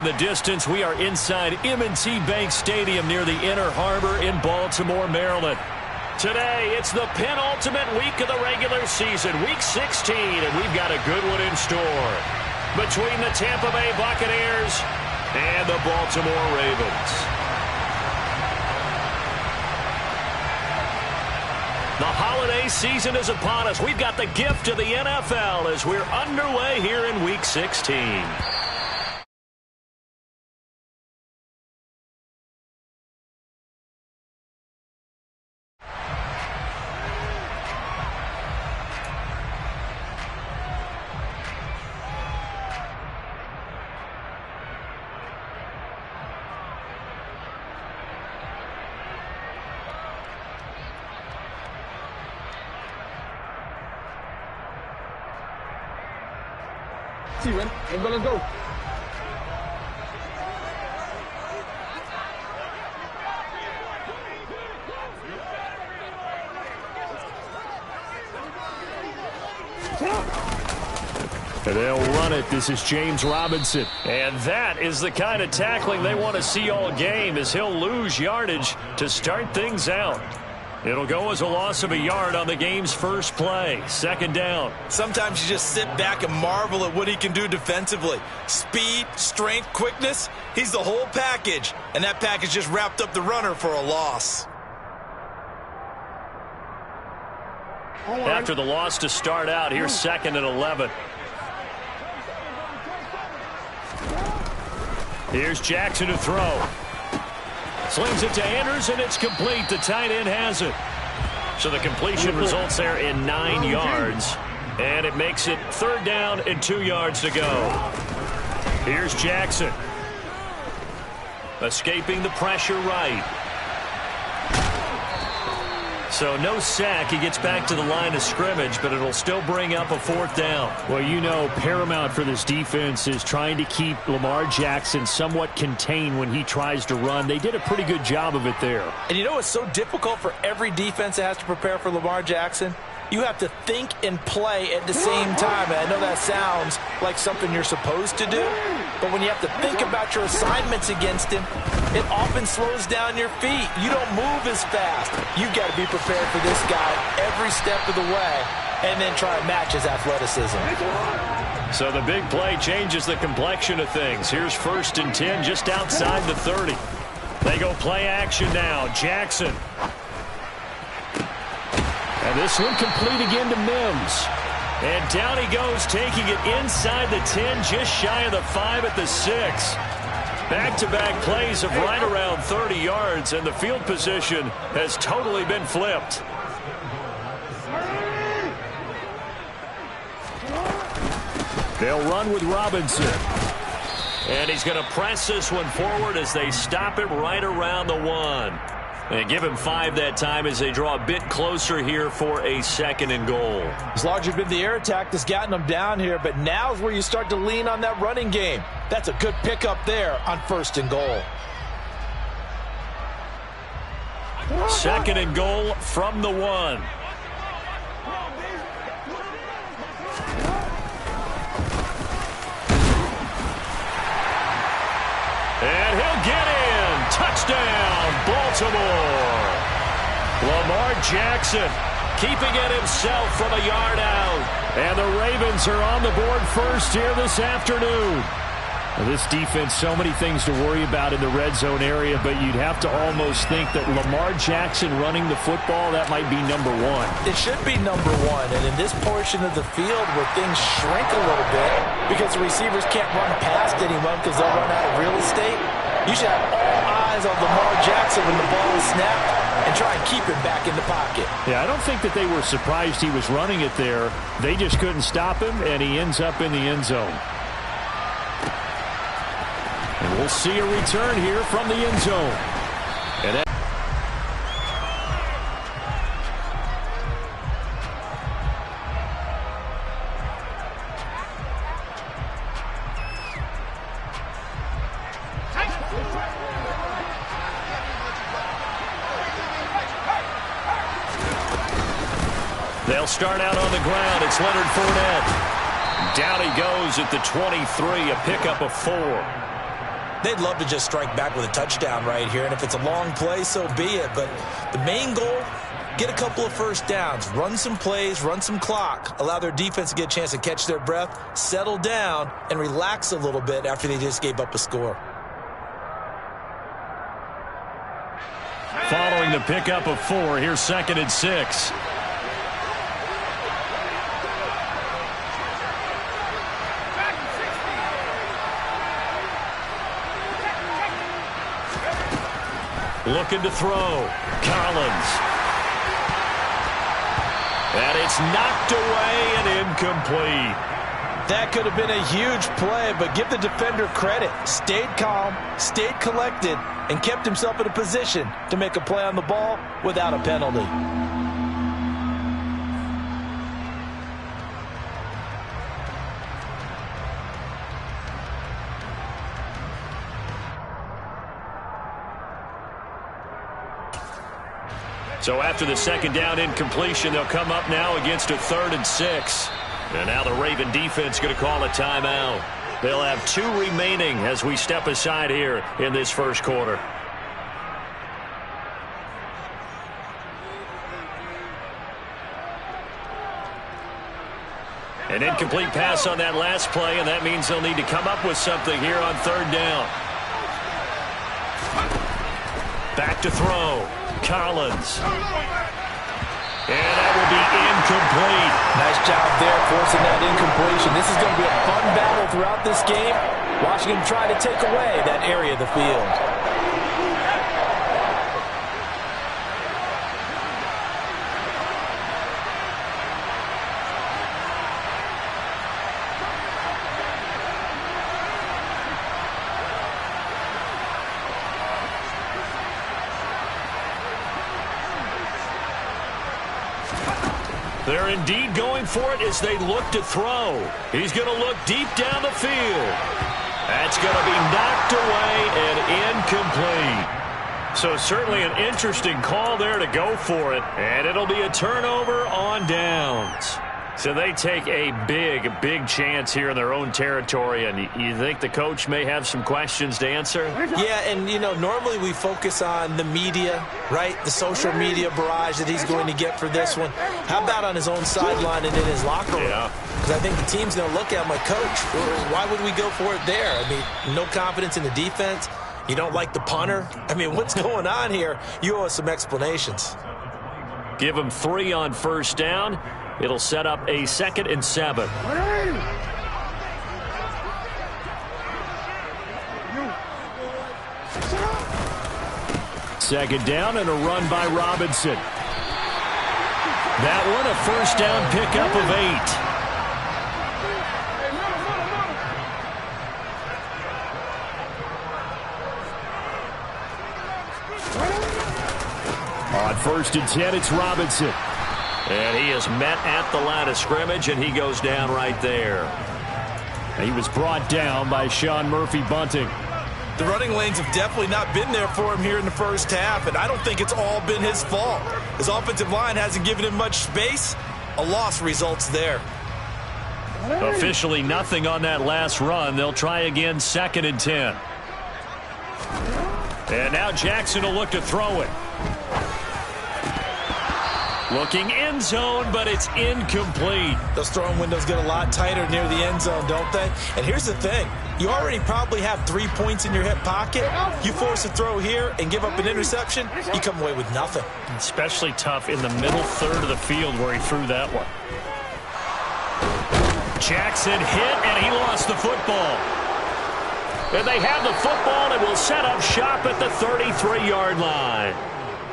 The distance, we are inside M&T Bank Stadium near the Inner Harbor in Baltimore, Maryland. Today, it's the penultimate week of the regular season, week 16, and we've got a good one in store between the Tampa Bay Buccaneers and the Baltimore Ravens. The holiday season is upon us. We've got the gift of the NFL as we're underway here in week 16. Steven, let's go. And they'll run it. This is James Robinson. And that is the kind of tackling they want to see all game, as he'll lose yardage to start things out. It'll go as a loss of a yard on the game's first play. Second down. Sometimes you just sit back and marvel at what he can do defensively. Speed, strength, quickness. He's the whole package. And that package just wrapped up the runner for a loss. After the loss to start out, here's 2nd and 11. Here's Jackson to throw. Slings it to Anders, and it's complete. The tight end has it. So the completion results there in 9 yards. And it makes it 3rd down and 2 yards to go. Here's Jackson. Escaping the pressure right. So no sack. He gets back to the line of scrimmage, but it'll still bring up a 4th down. Well, you know, paramount for this defense is trying to keep Lamar Jackson somewhat contained when he tries to run. They did a pretty good job of it there. And you know it's so difficult for every defense that has to prepare for Lamar Jackson? You have to think and play at the same time. And I know that sounds like something you're supposed to do, but when you have to think about your assignments against him, it often slows down your feet. You don't move as fast. You've got to be prepared for this guy every step of the way and then try to match his athleticism. So the big play changes the complexion of things. Here's 1st and 10 just outside the 30. They go play action now. Jackson. And this one complete again to Mims. And down he goes, taking it inside the 10, just shy of the 5 at the 6. Back-to-back plays of right around 30 yards, and the field position has totally been flipped. They'll run with Robinson. And he's going to press this one forward as they stop him right around the 1. And give him 5 that time as they draw a bit closer here for a 2nd and goal. It's largely been the air attack that's gotten them down here, but now's where you start to lean on that running game. That's a good pickup there on 1st and goal. 2nd and goal from the 1. And he'll get in. Touchdown, Baltimore. Lamar Jackson keeping it himself from a yard out. And the Ravens are on the board first here this afternoon. Well, this defense, so many things to worry about in the red zone area, but you'd have to almost think that Lamar Jackson running the football, that might be number 1. It should be number 1, and in this portion of the field where things shrink a little bit because the receivers can't run past anyone because they'll run out of real estate, you should have all eyes on Lamar Jackson when the ball is snapped and try and keep him back in the pocket. Yeah, I don't think that they were surprised he was running it there. They just couldn't stop him, and he ends up in the end zone. And we'll see a return here from the end zone. And that they'll start out on the ground. It's Leonard Fournette. Down he goes at the 23, a pickup of 4. They'd love to just strike back with a touchdown right here, and if it's a long play, so be it. But the main goal, get a couple of first downs, run some plays, run some clock, allow their defense to get a chance to catch their breath, settle down, and relax a little bit after they just gave up a score. Following the pickup of 4, here's 2nd and 6. Looking to throw. Collins. And it's knocked away and incomplete. That could have been a huge play, but give the defender credit. Stayed calm, stayed collected, and kept himself in a position to make a play on the ball without a penalty. So after the 2nd down incompletion, they'll come up now against a 3rd and 6. And now the Raven defense going to call a timeout. They'll have 2 remaining as we step aside here in this first quarter. An incomplete pass on that last play, and that means they'll need to come up with something here on 3rd down. Back to throw. Collins. And that will be incomplete. Nice job there forcing that incompletion. This is going to be a fun battle throughout this game. Watching him try to take away that area of the field. They're indeed going for it as they look to throw. He's going to look deep down the field. That's going to be knocked away and incomplete. So certainly an interesting call there to go for it. And it'll be a turnover on downs. So they take a big chance here in their own territory, and you think the coach may have some questions to answer? Yeah, and, you know, normally we focus on the media, right? The social media barrage that he's going to get for this one. How about on his own sideline and in his locker room? Yeah. Because I think the team's going to look at him like, Coach, why would we go for it there? I mean, no confidence in the defense. You don't like the punter? I mean, what's going on here? You owe us some explanations. Give him 3 on 1st down. It'll set up a 2nd and 7. Second down and a run by Robinson. That one a 1st down pickup of 8. On 1st and 10, it's Robinson. And he is met at the line of scrimmage, and he goes down right there. He was brought down by Sean Murphy-Bunting. The running lanes have definitely not been there for him here in the first half, and I don't think it's all been his fault. His offensive line hasn't given him much space. A loss results there. Officially nothing on that last run. They'll try again 2nd and 10. And now Jackson will look to throw it. Looking end zone, but it's incomplete. Those throwing windows get a lot tighter near the end zone, don't they? And here's the thing. You already probably have 3 points in your hip pocket. You force a throw here and give up an interception, you come away with nothing. Especially tough in the middle 3rd of the field where he threw that one. Jackson hit, and he lost the football. And they have the football and will set up shop at the 33-yard line.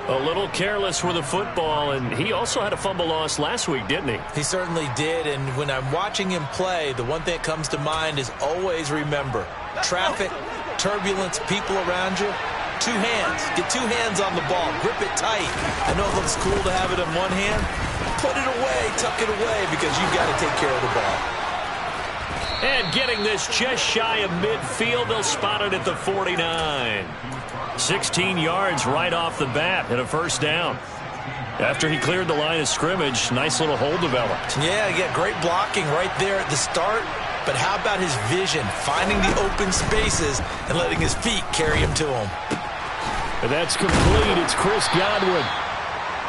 A little careless with the football, and he also had a fumble loss last week, didn't he? He certainly did, and when I'm watching him play, the one thing that comes to mind is always remember, traffic, turbulence, people around you, 2 hands. Get 2 hands on the ball. Grip it tight. I know it looks cool to have it in one hand. Put it away, tuck it away, because you've got to take care of the ball. And getting this just shy of midfield, they'll spot it at the 49. 16 yards right off the bat and a 1st down. After he cleared the line of scrimmage, nice little hole developed. Yeah, great blocking right there at the start. but how about his vision, finding the open spaces and letting his feet carry him to him? And that's complete. It's Chris Godwin.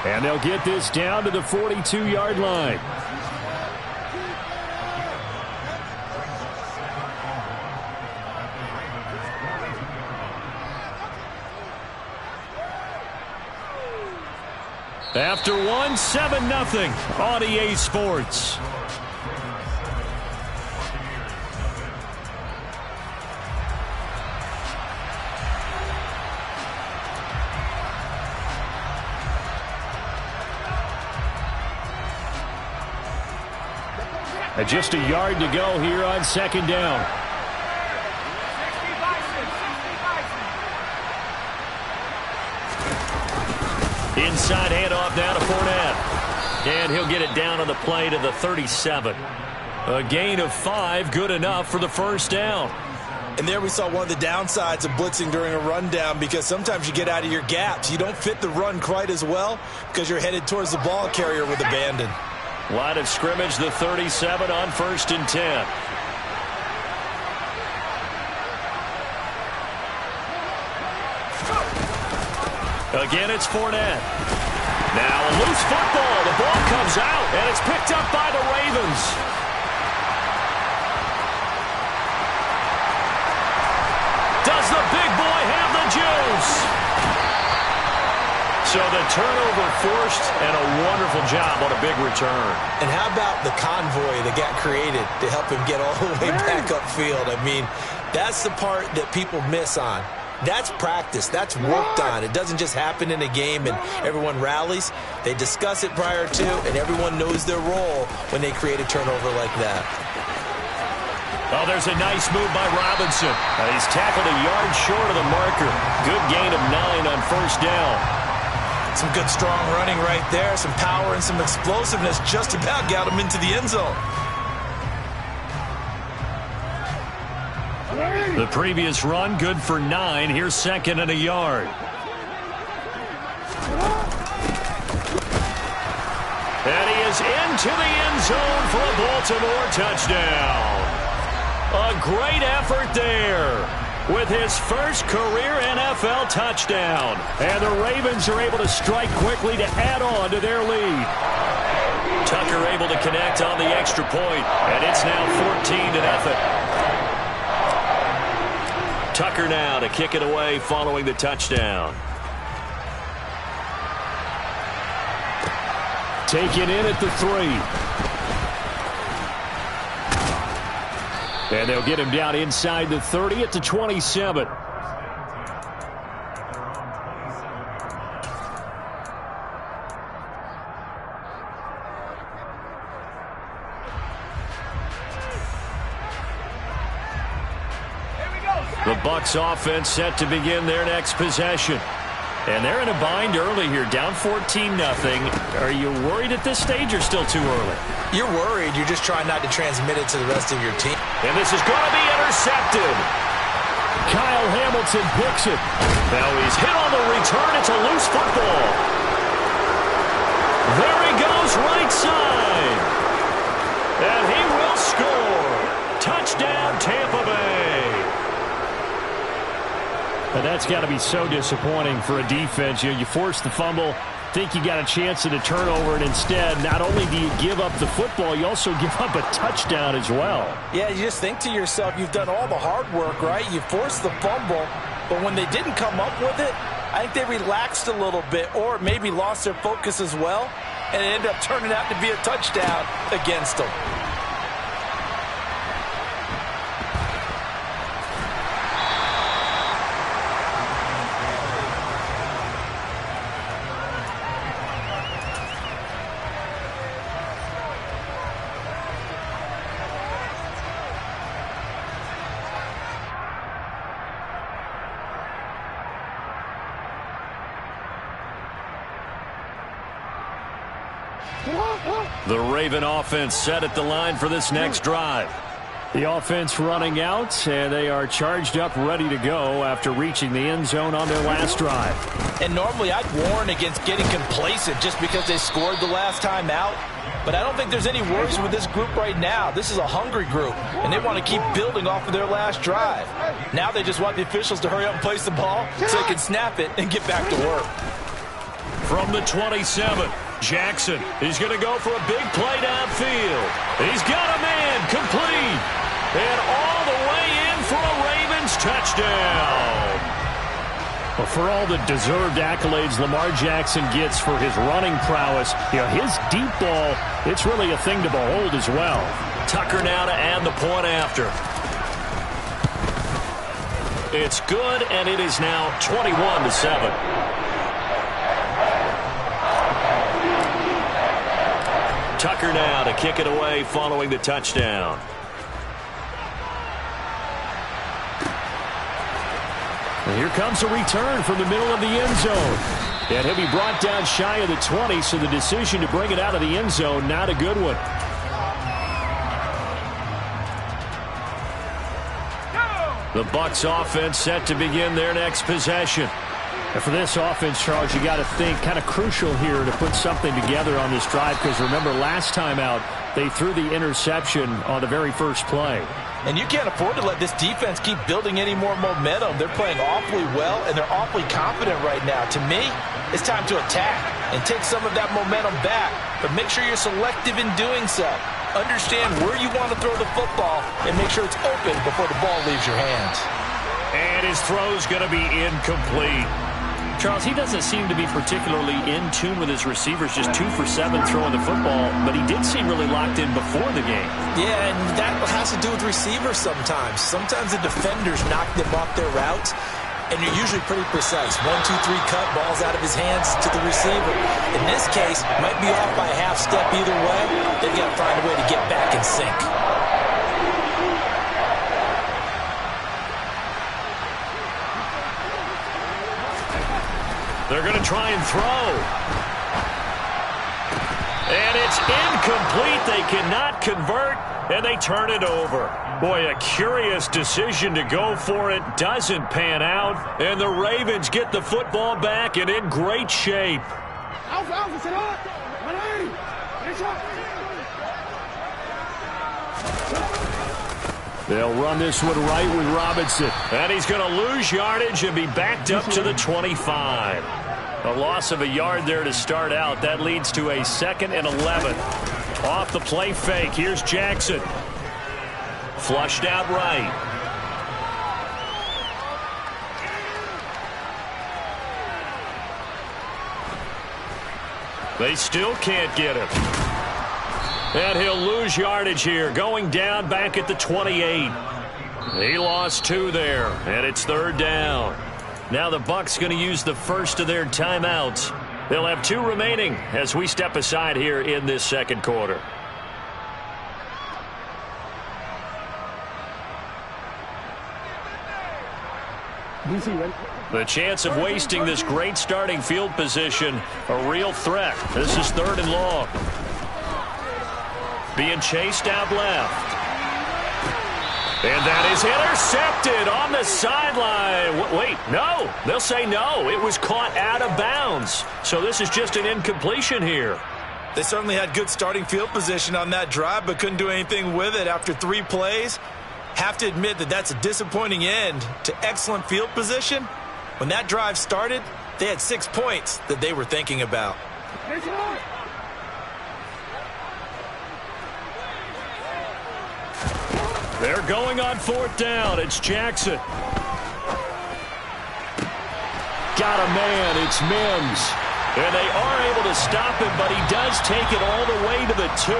And they'll get this down to the 42-yard line. After one, 7-0 on EA Sports. And just a yard to go here on second down. Inside handoff now to Fournette. And he'll get it down on the play to the 37. A gain of 5, good enough for the first down. And there we saw one of the downsides of blitzing during a rundown, because sometimes you get out of your gaps. You don't fit the run quite as well because you're headed towards the ball carrier with abandon. Line of scrimmage, the 37 on 1st and 10. Again, it's Fournette. Now a loose football. The ball comes out, and it's picked up by the Ravens. Does the big boy have the juice? So the turnover forced, and a wonderful job on a big return. And how about the convoy that got created to help him get all the way back upfield? I mean, that's the part that people miss on. That's practice. That's worked on. It doesn't just happen in a game and everyone rallies. They discuss it prior to, and everyone knows their role when they create a turnover like that. Oh, there's a nice move by Robinson. He's tackled a yard short of the marker. Good gain of 9 on first down. Some good strong running right there. Some power and some explosiveness just about got him into the end zone. The previous run, good for 9. Here's 2nd and a yard. And he is into the end zone for a Baltimore touchdown. A great effort there with his first career NFL touchdown. And the Ravens are able to strike quickly to add on to their lead. Tucker able to connect on the extra point, and it's now 14-0. Tucker now to kick it away following the touchdown. Taken in at the 3. And they'll get him down inside the 30 at the 27. The Bucs offense set to begin their next possession. And they're in a bind early here, down 14-0. Are you worried at this stage or still too early? You're worried. You're just trying not to transmit it to the rest of your team. And this is going to be intercepted. Kyle Hamilton picks it. Now he's hit on the return. It's a loose football. There he goes, right side. And he will score. Touchdown, Tampa Bay. And that's got to be so disappointing for a defense. You force the fumble, think you got a chance at a turnover, and instead, not only do you give up the football, you also give up a touchdown as well. Yeah, you just think to yourself, you've done all the hard work, right? You forced the fumble, but when they didn't come up with it, I think they relaxed a little bit, or maybe lost their focus as well, and it ended up turning out to be a touchdown against them. The Raven offense set at the line for this next drive. The offense running out, and they are charged up, ready to go after reaching the end zone on their last drive. And normally I'd warn against getting complacent just because they scored the last time out. But I don't think there's any worries with this group right now. This is a hungry group, and they want to keep building off of their last drive. Now they just want the officials to hurry up and place the ball so they can snap it and get back to work. From the 27, Jackson is going to go for a big play downfield. He's got a man complete. And all the way in for a Ravens touchdown. Well, for all the deserved accolades Lamar Jackson gets for his running prowess, his deep ball, it's really a thing to behold as well. Tucker now to add the point after. It's good, and it is now 21-7. Tucker now to kick it away following the touchdown. And here comes a return from the middle of the end zone. And he'll be brought down shy of the 20, so the decision to bring it out of the end zone, not a good one. The Bucs offense set to begin their next possession. And for this offense, Charles, you got to think kind of crucial here to put something together on this drive, because remember last time out they threw the interception on the very first play. And you can't afford to let this defense keep building any more momentum. They're playing awfully well, and they're awfully confident right now. To me, it's time to attack and take some of that momentum back. But make sure you're selective in doing so. Understand where you want to throw the football and make sure it's open before the ball leaves your hands. And his throw's going to be incomplete. Charles, he doesn't seem to be particularly in tune with his receivers, just 2 for 7 throwing the football, but he did seem really locked in before the game. Yeah, and that has to do with receivers sometimes. Sometimes the defenders knock them off their routes, and you're usually pretty precise. 1, 2, 3 cut, balls out of his hands to the receiver. In this case, might be off by a half step either way. They've got to find a way to get back in sync. They're going to try and throw. And it's incomplete. They cannot convert, and they turn it over. Boy, a curious decision to go for it. Doesn't pan out, and the Ravens get the football back and in great shape. They'll run this one right with Robinson. And he's going to lose yardage and be backed up to the 25. A loss of a yard there to start out. That leads to a 2nd and 11. Off the play fake. Here's Jackson. Flushed out right. They still can't get him. And he'll lose yardage here, going down back at the 28. He lost 2 there, and it's 3rd down. Now the Bucs going to use the first of their timeouts. They'll have 2 remaining as we step aside here in this second quarter. The chance of wasting this great starting field position, a real threat. This is 3rd and long. Being chased out left. And that is intercepted on the sideline. Wait, no. They'll say no. It was caught out of bounds. So this is just an incompletion here. They certainly had good starting field position on that drive, but couldn't do anything with it after 3 plays. Have to admit that that's a disappointing end to excellent field position. When that drive started, they had 6 points that they were thinking about. They're going on 4th down. It's Jackson. Got a man. It's Mims. And they are able to stop him, but he does take it all the way to the 2.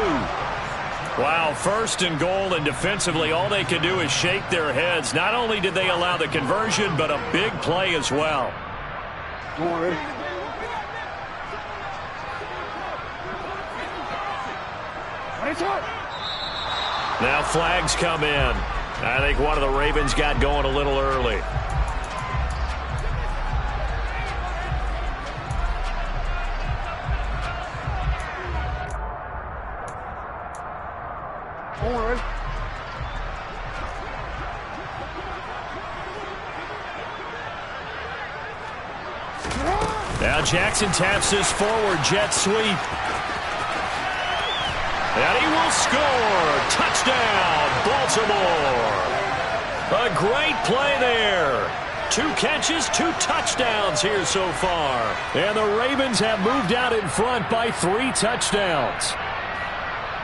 Wow, 1st and goal, and defensively all they can do is shake their heads. Not only did they allow the conversion, but a big play as well. Now flags come in. I think one of the Ravens got going a little early. Now Jackson taps this forward jet sweep. And he will score. Touchdown, Baltimore. A great play there. 2 catches, 2 touchdowns here so far. And the Ravens have moved out in front by 3 touchdowns.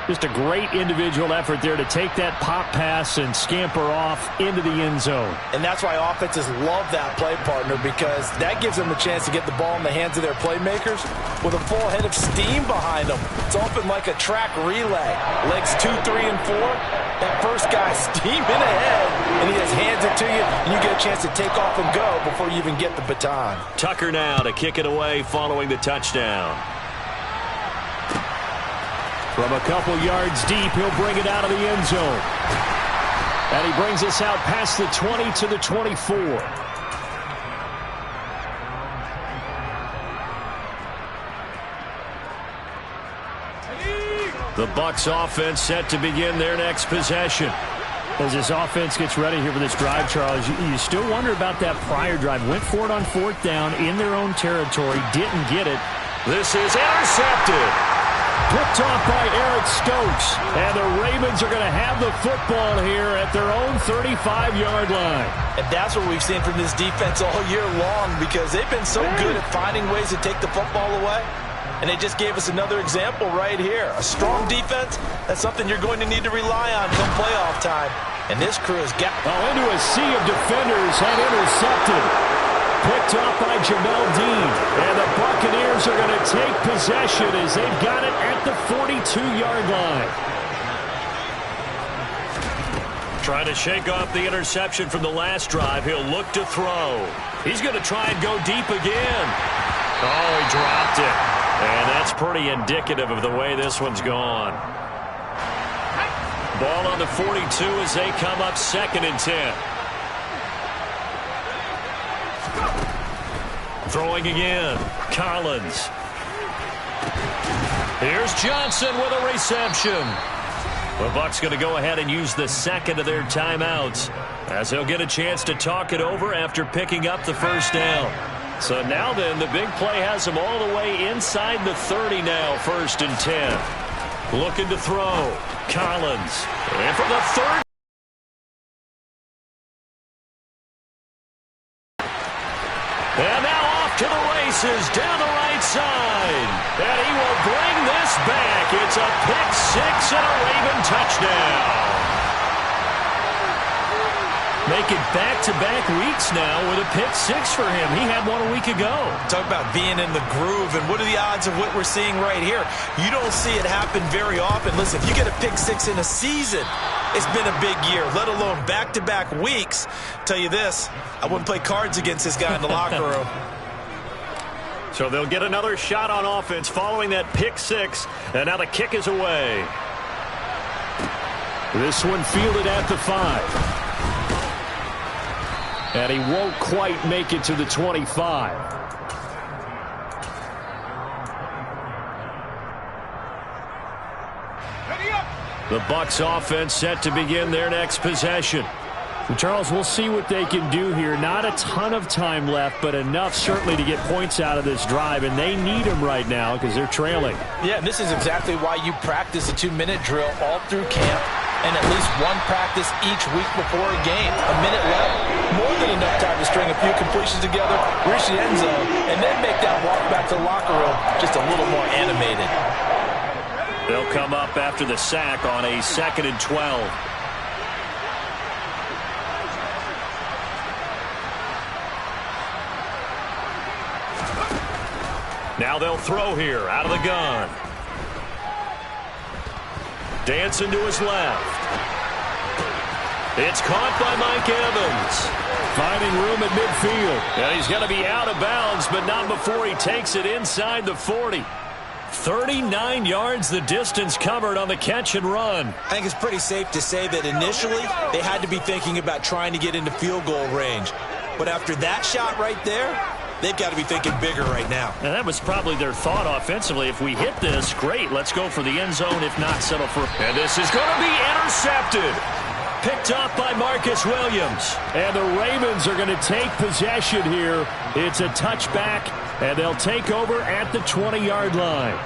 Just a great individual effort there to take that pop pass and scamper off into the end zone. And that's why offenses love that play, partner, because that gives them a chance to get the ball in the hands of their playmakers with a full head of steam behind them. It's often like a track relay. Legs 2, 3, and 4. That first guy steaming ahead, and he just hands it to you, and you get a chance to take off and go before you even get the baton. Tucker now to kick it away following the touchdown. From a couple yards deep, he'll bring it out of the end zone. And he brings us out past the 20 to the 24. The Bucs offense set to begin their next possession. As this offense gets ready here for this drive, Charles, you still wonder about that prior drive. Went for it on 4th down in their own territory, didn't get it. This is intercepted. Picked off by Eric Stokes. And the Ravens are going to have the football here at their own 35-yard line. And that's what we've seen from this defense all year long, because they've been so good at finding ways to take the football away. And they just gave us another example right here. A strong defense, that's something you're going to need to rely on come playoff time. And this crew has got... into a sea of defenders and intercepted. Picked off by Jamel Dean. And the Buccaneers are going to take possession as they've got it at the 42-yard line. Trying to shake off the interception from the last drive. He'll look to throw. He's going to try and go deep again. Oh, he dropped it. And that's pretty indicative of the way this one's gone. Ball on the 42 as they come up 2nd and 10. Throwing again. Collins. Here's Johnson with a reception. The Bucs going to go ahead and use the second of their timeouts as they'll get a chance to talk it over after picking up the first down. So now then, the big play has them all the way inside the 30 now, 1st and 10. Looking to throw. Collins. And from the 30. And now off to the races down the right side. And he will bring this back. It's a pick 6 and a Raven touchdown. Make it back-to-back weeks now with a pick 6 for him. He had one a week ago. Talk about being in the groove, and what are the odds of what we're seeing right here? You don't see it happen very often. Listen, if you get a pick 6 in a season, it's been a big year, let alone back-to-back weeks. Tell you this, I wouldn't play cards against this guy in the locker room. So they'll get another shot on offense following that pick 6, and now the kick is away. This one fielded at the 5. And he won't quite make it to the 25. The Bucs offense set to begin their next possession. And Charles, we'll see what they can do here. Not a ton of time left, but enough certainly to get points out of this drive, and they need them right now because they're trailing. Yeah, and this is exactly why you practice a 2-minute drill all through camp, and at least one practice each week before a game. A minute left, more than enough time to string a few completions together, reach the end zone, and then make that walk back to the locker room just a little more animated. They'll come up after the sack on a 2nd and 12. Now they'll throw here out of the gun. Dancing to his left. It's caught by Mike Evans. Finding room at midfield. And he's going to be out of bounds, but not before he takes it inside the 40. 39 yards the distance covered on the catch and run. I think it's pretty safe to say that initially they had to be thinking about trying to get into field goal range. But after that shot right there, they've got to be thinking bigger right now. And that was probably their thought offensively. If we hit this, great. Let's go for the end zone. If not, settle for... And this is going to be intercepted. picked off by Marcus Williams. And the Ravens are going to take possession here. It's a touchback, and they'll take over at the 20-yard line.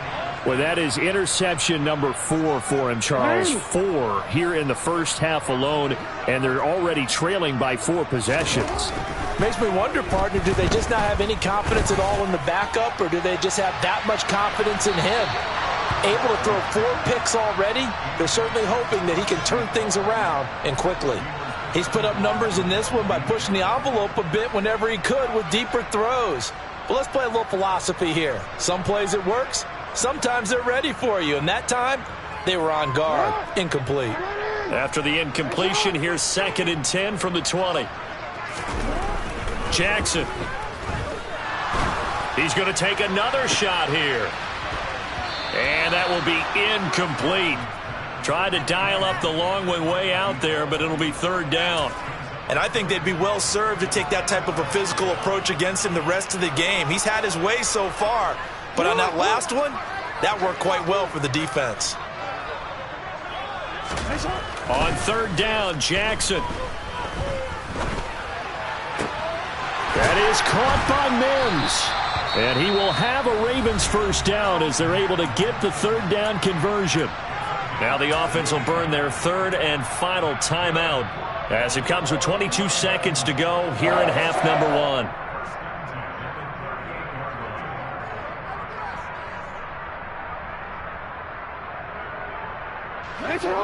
Well, that is interception number 4 for him, Charles. 4 here in the first half alone, and they're already trailing by 4 possessions. Makes me wonder, partner, do they just not have any confidence at all in the backup, or do they just have that much confidence in him? Able to throw 4 picks already, they're certainly hoping that he can turn things around and quickly. He's put up numbers in this one by pushing the envelope a bit whenever he could with deeper throws. But let's play a little philosophy here. Some plays it works. Sometimes they're ready for you, and that time, they were on guard. Incomplete. After the incompletion, here's 2nd and 10 from the 20. Jackson. He's going to take another shot here. And that will be incomplete. Tried to dial up the long one way out there, but it'll be 3rd down. And I think they'd be well served to take that type of a physical approach against him the rest of the game. He's had his way so far. But on that last one, that worked quite well for the defense. On 3rd down, Jackson. That is caught by Mims. And he will have a Ravens first down as they're able to get the 3rd down conversion. Now the offense will burn their 3rd and final timeout as it comes with 22 seconds to go here in half number 1.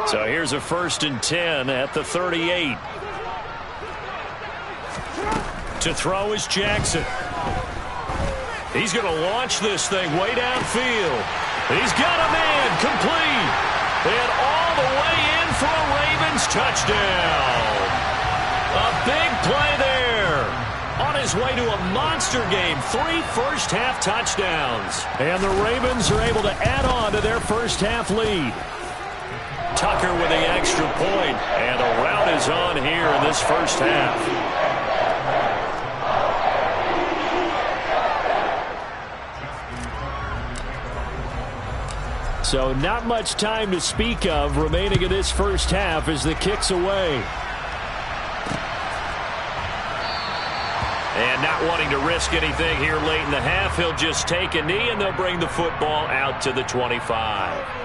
So here's a 1st and 10 at the 38. To throw is Jackson. He's going to launch this thing way downfield. He's got a man complete. And all the way in for a Ravens touchdown. A big play there. On his way to a monster game. 3 first-half touchdowns. And the Ravens are able to add on to their first-half lead. Tucker with the extra point, and the rout is on here in this first half. So not much time to speak of remaining in this first half as the kick's away. And not wanting to risk anything here late in the half, he'll just take a knee, and they'll bring the football out to the 25.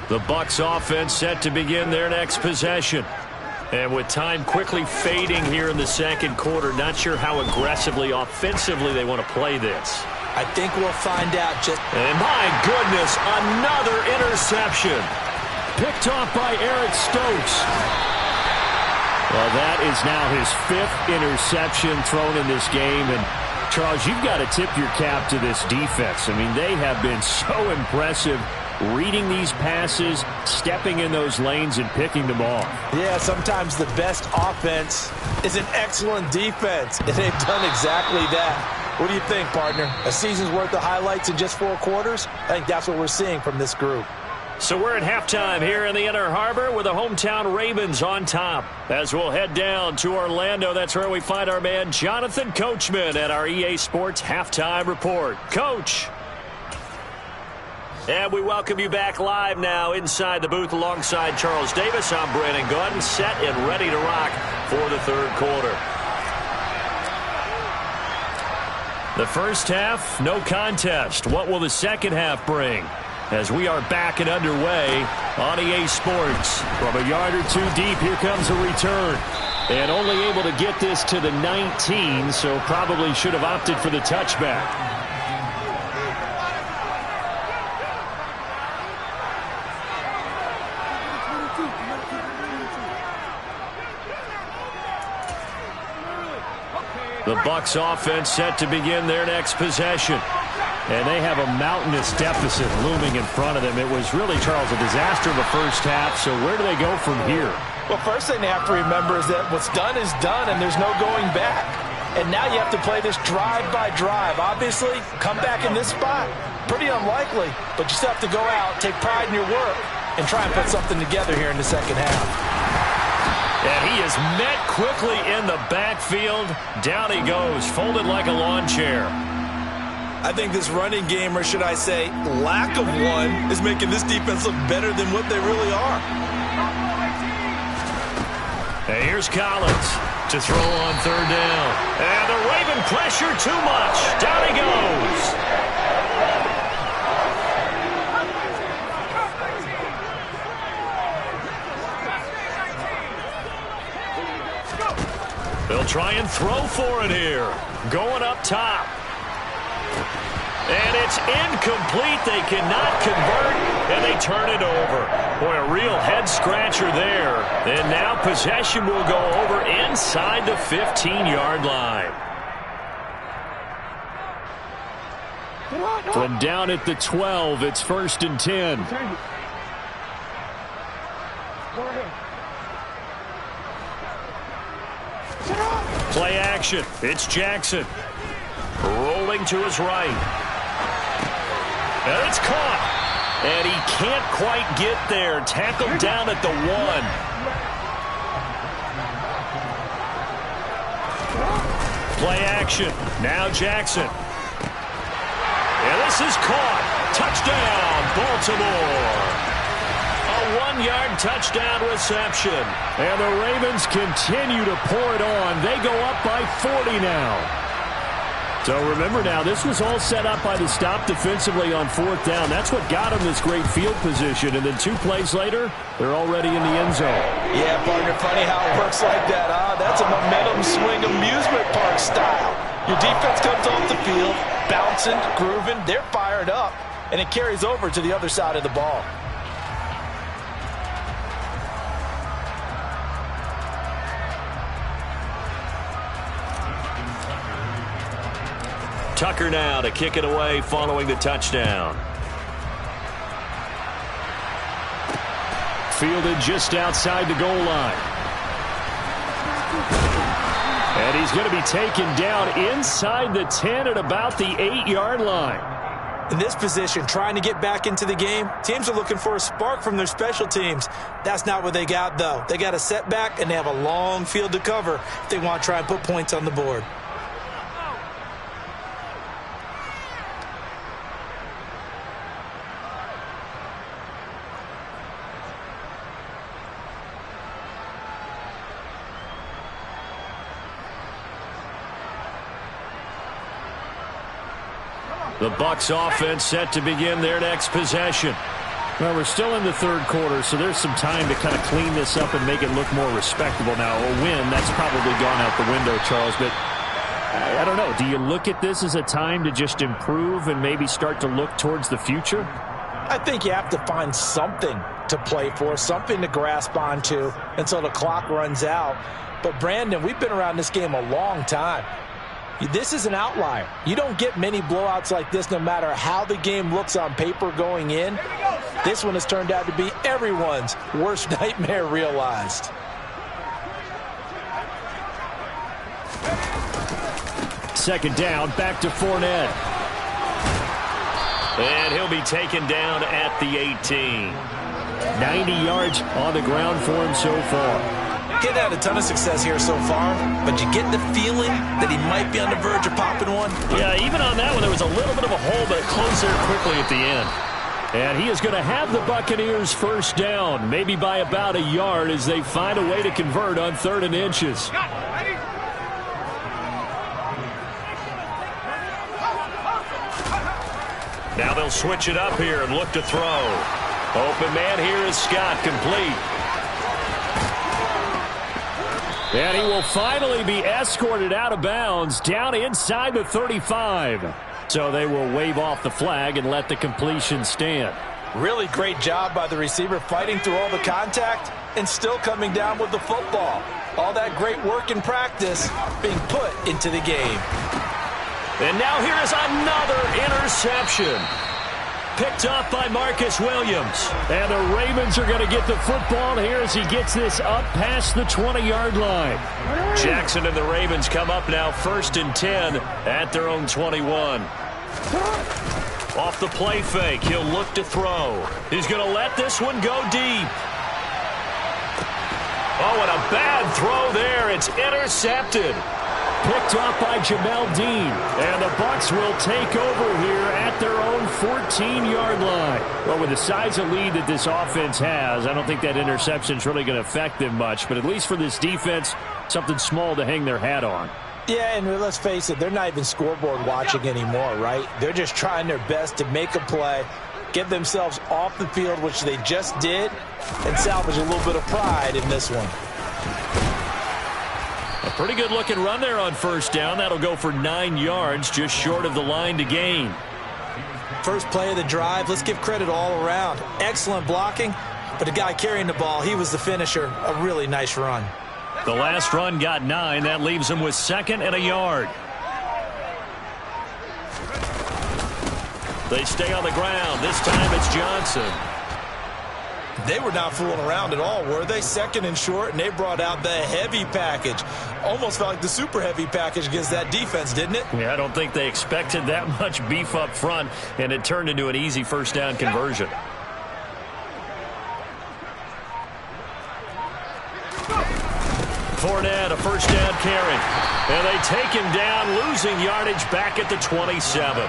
The Bucs offense set to begin their next possession. And with time quickly fading here in the second quarter, not sure how aggressively, offensively they want to play this. I think we'll find out just... And my goodness, another interception. Picked off by Eric Stokes. Well, that is now his 5th interception thrown in this game. And, Charles, you've got to tip your cap to this defense. I mean, they have been so impressive reading these passes, stepping in those lanes, and picking them off. Yeah, sometimes the best offense is an excellent defense, and they've done exactly that. What do you think, partner? A season's worth of highlights in just 4 quarters? I think that's what we're seeing from this group. So we're at halftime here in the Inner Harbor with the hometown Ravens on top. As we'll head down to Orlando, that's where we find our man Jonathan Coachman at our EA Sports Halftime Report. Coach. And we welcome you back live now inside the booth alongside Charles Davis. I'm Brandon Gordon, set and ready to rock for the 3rd quarter. The first half, no contest. What will the second half bring? As we are back and underway on EA Sports. From a yard or 2 deep, here comes a return. And only able to get this to the 19, so probably should have opted for the touchback. The Bucs offense set to begin their next possession. And they have a mountainous deficit looming in front of them. It was really, Charles, a disaster in the first half. So where do they go from here? Well, first thing they have to remember is that what's done is done, and there's no going back. And now you have to play this drive by drive. Obviously, come back in this spot, pretty unlikely. But you still have to go out, take pride in your work, and try and put something together here in the second half. And he is met quickly in the backfield. Down he goes, folded like a lawn chair. I think this running game, or should I say lack of one, is making this defense look better than what they really are. And here's Collins to throw on third down. And the Raven pressure too much. Down he goes. They'll try and throw for it here. Going up top. And it's incomplete. They cannot convert, and they turn it over. Boy, a real head-scratcher there. And now possession will go over inside the 15-yard line. From down at the 12, it's 1st and 10. Play action. It's Jackson. Rolling to his right. And it's caught. And he can't quite get there. Tackled down at the 1. Play action. Now Jackson. And this is caught. Touchdown, Baltimore. A 1-yard touchdown reception. And the Ravens continue to pour it on. They go up by 40 now. So remember now, this was all set up by the stop defensively on 4th down. That's what got them this great field position. And then 2 plays later, they're already in the end zone. Yeah, partner, funny how it works like that, huh? That's a momentum swing amusement park style. Your defense comes off the field, bouncing, grooving, they're fired up, and it carries over to the other side of the ball. Tucker now to kick it away following the touchdown. Fielded just outside the goal line. And he's going to be taken down inside the 10 at about the 8-yard line. In this position, trying to get back into the game, teams are looking for a spark from their special teams. That's not what they got, though. They got a setback, and they have a long field to cover if they want to try and put points on the board. The Bucs offense set to begin their next possession. Well, we're still in the 3rd quarter, so there's some time to kind of clean this up and make it look more respectable now. A win, that's probably gone out the window, Charles, but I don't know. Do you look at this as a time to just improve and maybe start to look towards the future? I think you have to find something to play for, something to grasp onto until the clock runs out. But, Brandon, we've been around this game a long time. This is an outlier. You don't get many blowouts like this no matter how the game looks on paper going in. This one has turned out to be everyone's worst nightmare realized. Second down, back to Fournette. And he'll be taken down at the 18. 90 yards on the ground for him so far. He's had a ton of success here so far, but you get the feeling that he might be on the verge of popping one. Yeah, even on that one, there was a little bit of a hole, but it closed there quickly at the end. And he is going to have the Buccaneers first down, maybe by about a yard as they find a way to convert on 3rd and inches. Now they'll switch it up here and look to throw. Open man here is Scott, complete. And he will finally be escorted out of bounds down inside the 35. So they will wave off the flag and let the completion stand. Really great job by the receiver fighting through all the contact and still coming down with the football. All that great work in practice being put into the game. And now here is another interception. Picked off by Marcus Williams. And the Ravens are going to get the football here as he gets this up past the 20-yard line. Jackson and the Ravens come up now 1st and 10 at their own 21. Off the play fake, he'll look to throw. He's going to let this one go deep. Oh, and a bad throw there. It's intercepted. Picked off by Jamel Dean. And the Bucs will take over here at their own 14-yard line. Well, with the size of lead that this offense has, I don't think that interception is really going to affect them much. But at least for this defense, something small to hang their hat on. Yeah, and let's face it, they're not even scoreboard watching anymore, right? They're just trying their best to make a play, get themselves off the field, which they just did, and salvage a little bit of pride in this one. A pretty good looking run there on 1st down. That'll go for 9 yards, just short of the line to gain. First play of the drive, let's give credit all around. Excellent blocking, but the guy carrying the ball, he was the finisher. A really nice run. The last run got 9. That leaves him with 2nd and a yard. They stay on the ground. This time it's Johnson. They were not fooling around at all, were they? 2nd and short, and they brought out the heavy package. Almost felt like the super heavy package against that defense, didn't it? Yeah, I don't think they expected that much beef up front, and it turned into an easy 1st down conversion. Fournette, a 1st down carry. And they take him down, losing yardage back at the 27.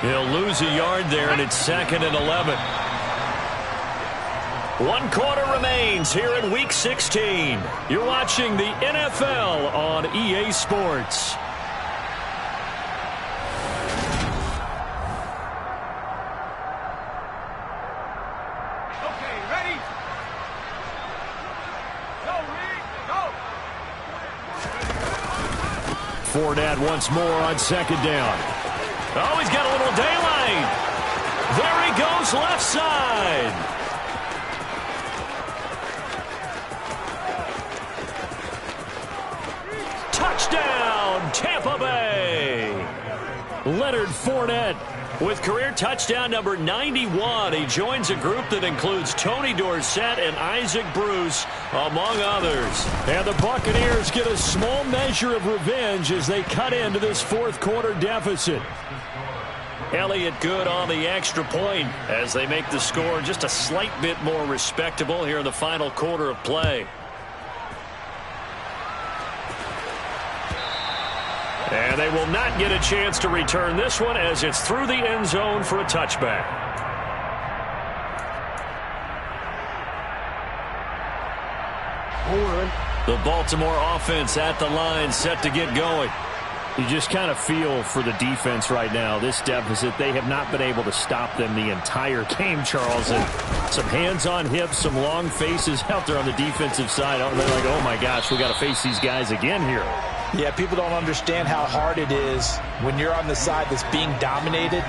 He'll lose a yard there, and it's 2nd and 11. 1 quarter remains here in Week 16. You're watching the NFL on EA Sports. Okay, ready? Go, Reed, go! Fournette once more on 2nd down. Oh, he's got a little daylight. There he goes, left side. Touchdown, Tampa Bay. Leonard Fournette. With career touchdown number 91, he joins a group that includes Tony Dorsett and Isaac Bruce, among others. And the Buccaneers get a small measure of revenge as they cut into this 4th quarter deficit. Elliott good on the extra point as they make the score just a slight bit more respectable here in the final quarter of play. And they will not get a chance to return this one as it's through the end zone for a touchback. The Baltimore offense at the line, set to get going. You just kind of feel for the defense right now. This deficit, they have not been able to stop them the entire game, Charles. And some hands on hips, some long faces out there on the defensive side. They're like, oh my gosh, we got to face these guys again here. Yeah, people don't understand how hard it is when you're on the side that's being dominated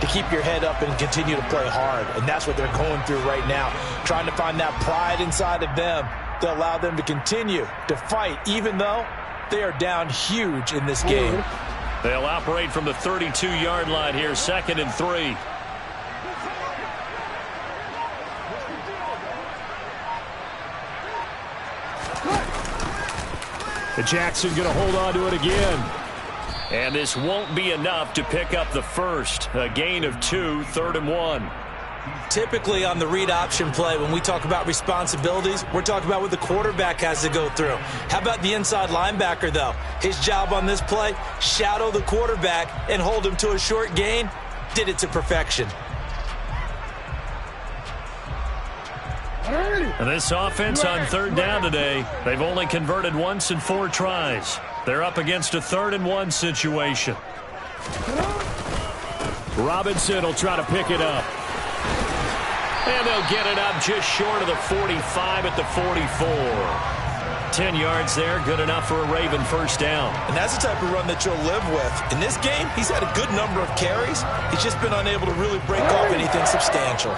to keep your head up and continue to play hard. And that's what they're going through right now, trying to find that pride inside of them to allow them to continue to fight, even though they are down huge in this game. They'll operate from the 32-yard line here, 2nd and 3. Jackson going to hold on to it again. And this won't be enough to pick up the first. A gain of 2, 3rd and 1. Typically on the read option play, when we talk about responsibilities, we're talking about what the quarterback has to go through. How about the inside linebacker, though? His job on this play, shadow the quarterback and hold him to a short gain. Did it to perfection. And this offense on 3rd down today, they've only converted once in 4 tries. They're up against a 3rd and 1 situation. Robinson will try to pick it up. And they'll get it up just short of the 45 at the 44. 10 yards there, good enough for a Raven 1st down. And that's the type of run that you'll live with. In this game, he's had a good number of carries. He's just been unable to really break off anything substantial.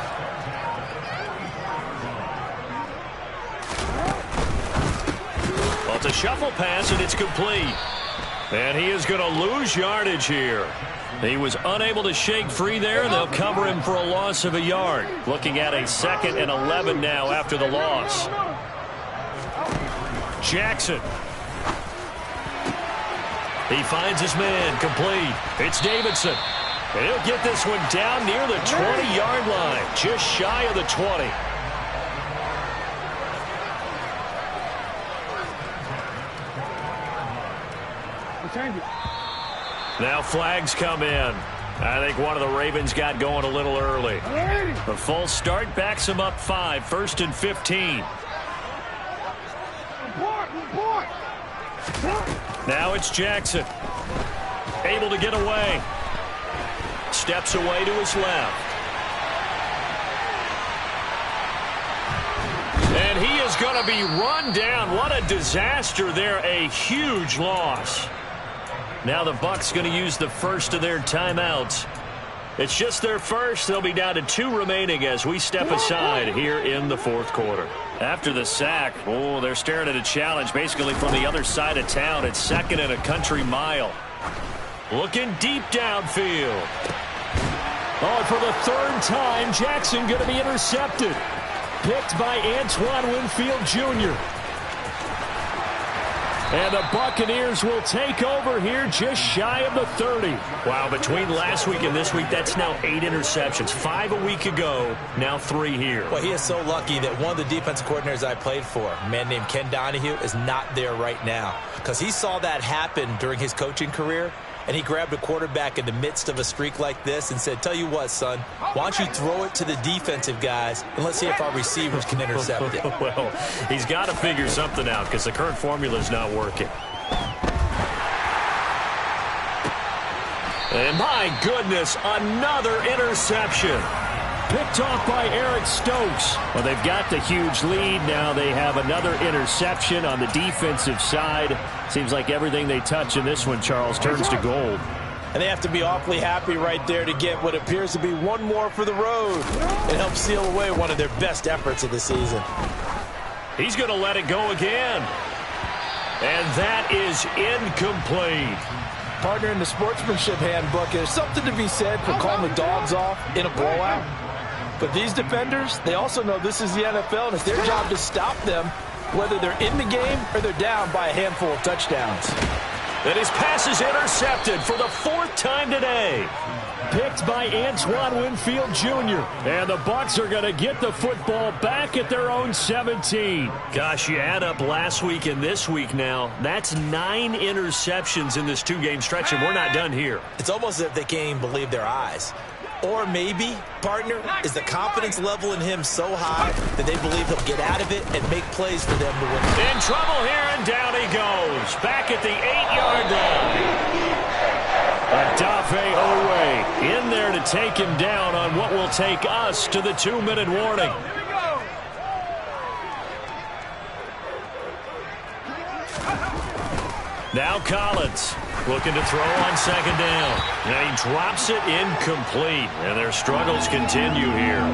Well, it's a shuffle pass, and it's complete. And he is going to lose yardage here. He was unable to shake free there, and they'll cover him for a loss of a yard. Looking at a 2nd and 11 now after the loss. Jackson. He finds his man complete. It's Davidson. And he'll get this one down near the 20-yard line, just shy of the 20. Now flags come in. I think one of the Ravens got going a little early. A false start backs him up 5, 1st and 15. Now it's Jackson. Able to get away. Steps away to his left. And he is going to be run down. What a disaster there. A huge loss. Now the Bucs going to use the first of their timeouts. It's just their first. They'll be down to 2 remaining as we step aside here in the 4th quarter. After the sack, they're staring at a challenge basically from the other side of town. It's 2nd and a country mile. Looking deep downfield. Oh, for the 3rd time, Jackson going to be intercepted. Picked by Antoine Winfield Jr. And the Buccaneers will take over here just shy of the 30. Wow, between last week and this week, that's now 8 interceptions. 5 a week ago, now 3 here. Well, he is so lucky that one of the defensive coordinators I played for, a man named Ken Donahue, is not there right now. Because he saw that happen during his coaching career, and he grabbed a quarterback in the midst of a streak like this and said, tell you what, son, why don't you throw it to the defensive guys, and let's see if our receivers can intercept it. Well, he's got to figure something out because the current formula is not working. And my goodness, another interception. Picked off by Eric Stokes. Well, they've got the huge lead. Now they have another interception on the defensive side. Seems like everything they touch in this one, Charles, turns to gold. And they have to be awfully happy right there to get what appears to be one more for the road. It helps seal away one of their best efforts of the season. He's going to let it go again. And that is incomplete. Partner, in the sportsmanship handbook, there's something to be said for calling the dogs off in a blowout. But these defenders, they also know this is the NFL, and it's their job to stop them, whether they're in the game or they're down by a handful of touchdowns. And his pass is intercepted for the 4th time today. Picked by Antoine Winfield Jr. And the Bucs are going to get the football back at their own 17. Gosh, you add up last week and this week now, that's 9 interceptions in this 2-game stretch, and we're not done here. It's almost as if they can't even believe their eyes. Or maybe, partner, is the confidence level in him so high that they believe he'll get out of it and make plays for them to win. In trouble here, and down he goes. Back at the 8-yard line. Adafe Owe in there to take him down on what will take us to the 2-minute warning. Now Collins looking to throw on 2nd down. And he drops it incomplete. And their struggles continue here.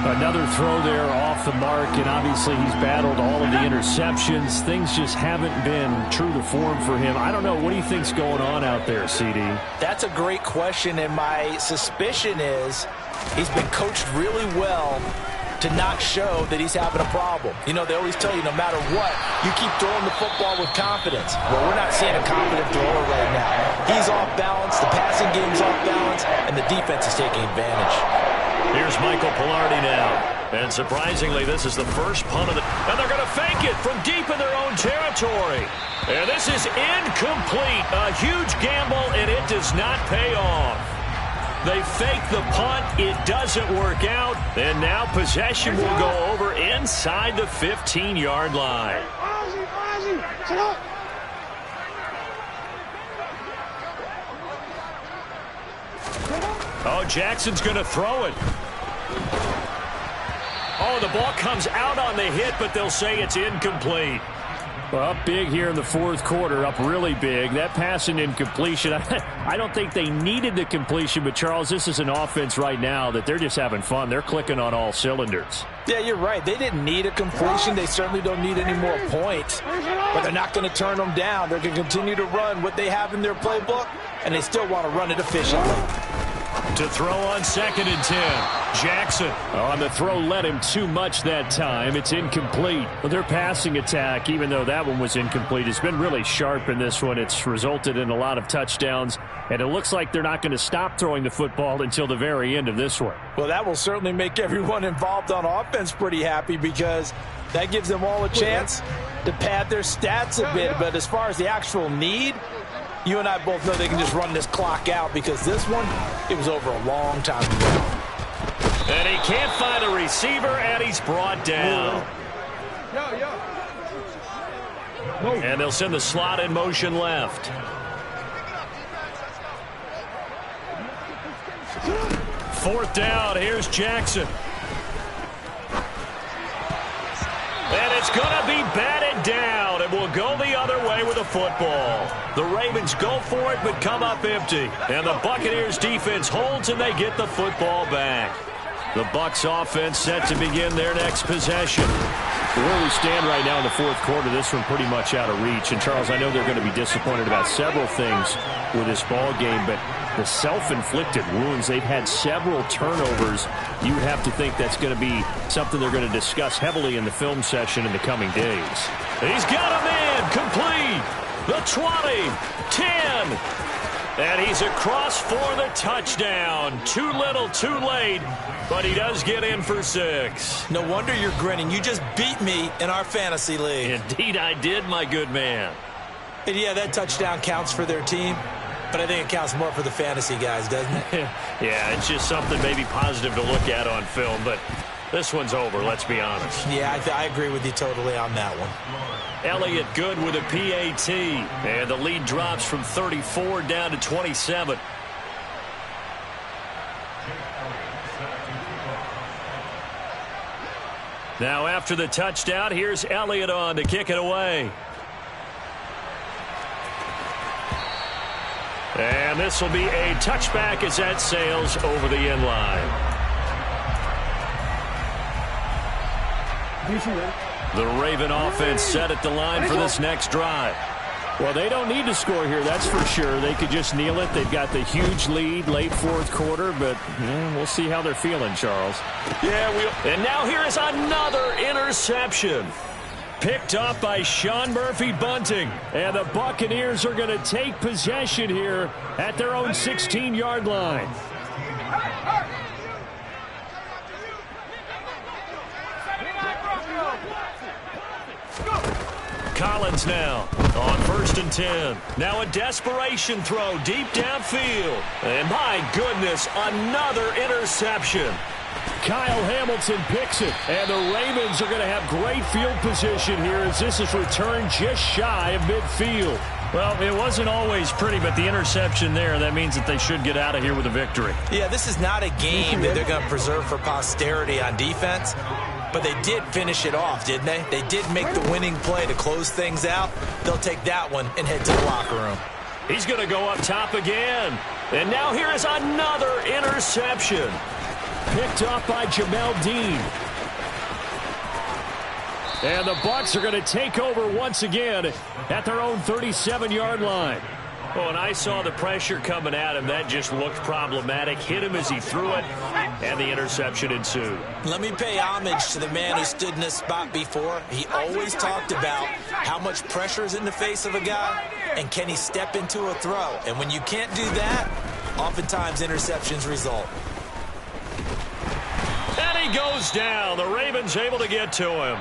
Another throw there off the mark, and obviously he's battled all of the interceptions. Things just haven't been true to form for him. I don't know. What do you think's going on out there, CD? That's a great question, and my suspicion is he's been coached really well to not show that he's having a problem. You know, they always tell you no matter what, you keep throwing the football with confidence. Well, we're not seeing a confident thrower right now. He's off balance, the passing game's off balance, and the defense is taking advantage. Here's Michael Pilardi now. And surprisingly, this is the first punt of the... And they're going to fake it from deep in their own territory. And this is incomplete. A huge gamble, and it does not pay off. They fake the punt. It doesn't work out. And now possession will go over inside the 15-yard line. Oh, Jackson's going to throw it. Oh, the ball comes out on the hit, but they'll say it's incomplete. Well, up big here in the fourth quarter, up really big. That pass and incompletion, I don't think they needed the completion, but Charles, this is an offense right now that they're just having fun. They're clicking on all cylinders. Yeah, you're right. They didn't need a completion. They certainly don't need any more points, but they're not going to turn them down. They're going to continue to run what they have in their playbook, and they still want to run it efficiently. To throw on 2nd and 10. Jackson. On the throw led him too much that time. It's incomplete. But their passing attack, even though that one was incomplete, has been really sharp in this one. It's resulted in a lot of touchdowns, and it looks like they're not going to stop throwing the football until the very end of this one. Well, that will certainly make everyone involved on offense pretty happy because that gives them all a chance to pad their stats a bit. But as far as the actual need, you and I both know they can just run this clock out because this one, it was over a long time ago. And he can't find a receiver, and he's brought down. And they'll send the slot in motion left. Fourth down, here's Jackson. And it's going to be batted down, and will go the other way with the football. The Ravens go for it, but come up empty. And the Buccaneers defense holds, and they get the football back. The Bucs offense set to begin their next possession. Where we stand right now in the fourth quarter, this one pretty much out of reach. And, Charles, I know they're going to be disappointed about several things with this ball game, but the self-inflicted wounds, they've had several turnovers. You have to think that's going to be something they're going to discuss heavily in the film session in the coming days. He's got a man complete. The 20, 10. And he's across for the touchdown. Too little, too late, but he does get in for 6. No wonder you're grinning. You just beat me in our fantasy league. Indeed I did, my good man. And yeah, that touchdown counts for their team, but I think it counts more for the fantasy guys, doesn't it? Yeah, it's just something maybe positive to look at on film, but this one's over, let's be honest. Yeah, I agree with you totally on that one. Elliott good with a PAT, and the lead drops from 34 down to 27. Now after the touchdown, here's Elliott on to kick it away. And this will be a touchback as that sails over the end line. The Raven offense set at the line for this next drive. Well, they don't need to score here, that's for sure. They could just kneel it. They've got the huge lead late fourth quarter, but we'll see how they're feeling, Charles. And now here is another interception. Picked up by Sean Murphy-Bunting. And the Buccaneers are going to take possession here at their own 16-yard line. Collins now on 1st and 10. Now a desperation throw deep downfield. And my goodness, another interception. Kyle Hamilton picks it, and the Ravens are going to have great field position here as this is returned just shy of midfield. Well, it wasn't always pretty, but the interception there, that means that they should get out of here with a victory. Yeah, this is not a game that they're going to preserve for posterity on defense, but they did finish it off, didn't they? They did make the winning play to close things out. They'll take that one and head to the locker room. He's going to go up top again. And now here is another interception. Picked up by Jamel Dean. And the Bucs are going to take over once again at their own 37-yard line. Well, when I saw the pressure coming at him, that just looked problematic. Hit him as he threw it, and the interception ensued. Let me pay homage to the man who stood in this spot before. He always talked about how much pressure is in the face of a guy, and can he step into a throw. And when you can't do that, oftentimes interceptions result. And he goes down. The Ravens able to get to him.